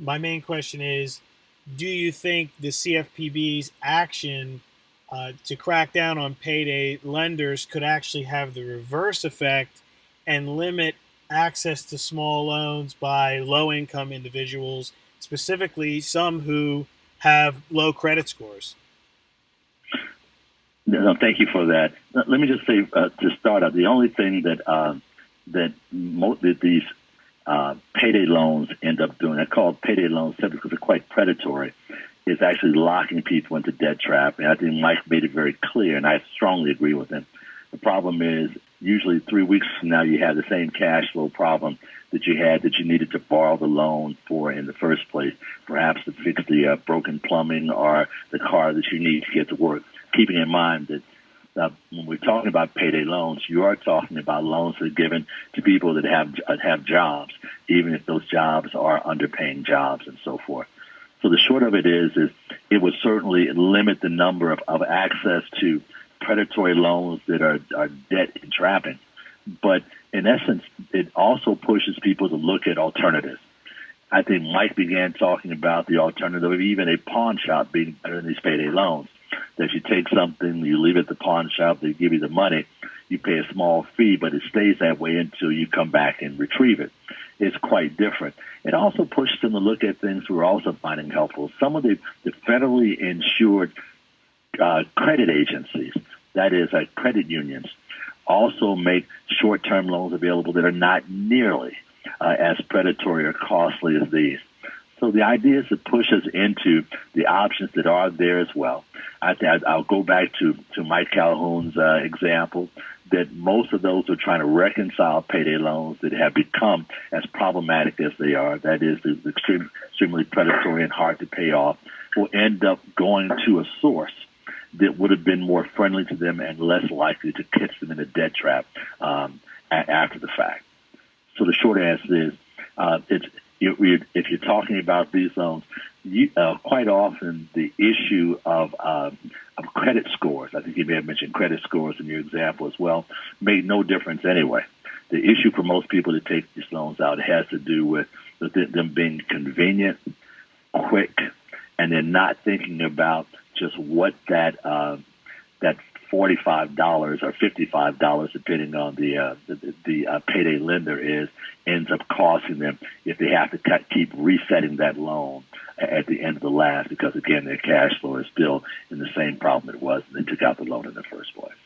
my main question is, do you think the CFPB's action to crack down on payday lenders could actually have the reverse effect and limit access to small loans by low income individuals, specifically some who have low credit scores? No, thank you for that. Let me just say to start out, the only thing that these payday loans end up doing, I call payday loans simply because they're quite predatory, is actually locking people into debt trap. And I think Mike made it very clear, and I strongly agree with him. The problem is usually 3 weeks from now you have the same cash flow problem that you had that you needed to borrow the loan for in the first place, perhaps to fix the broken plumbing or the car that you need to get to work. Keeping in mind that when we're talking about payday loans, you are talking about loans that are given to people that have jobs, even if those jobs are underpaying jobs and so forth. So the short of it is it would certainly limit the number of access to predatory loans that are debt entrapping. But in essence, it also pushes people to look at alternatives. I think Mike began talking about the alternative of even a pawn shop being better than these payday loans. That you take something, you leave it at the pawn shop, they give you the money, you pay a small fee, but it stays that way until you come back and retrieve it. It's quite different. It also pushes them to look at things we're also finding helpful. Some of the federally insured credit agencies, that is, credit unions, also make short-term loans available that are not nearly as predatory or costly as these. So the idea is to push us into the options that are there as well. I'll go back to Mike Calhoun's example that most of those who are trying to reconcile payday loans that have become as problematic as they are, that is, the extremely predatory and hard to pay off, will end up going to a source that would have been more friendly to them and less likely to catch them in a debt trap after the fact. So the short answer is if you're talking about these loans, quite often the issue of credit scores, I think you may have mentioned credit scores in your example as well, made no difference anyway. The issue for most people to take these loans out has to do with them being convenient, quick, and then not thinking about just what that $45 or $55, depending on the payday lender ends up costing them if they have to keep resetting that loan at the end of the last, because again their cash flow is still in the same problem it was when they took out the loan in the first place.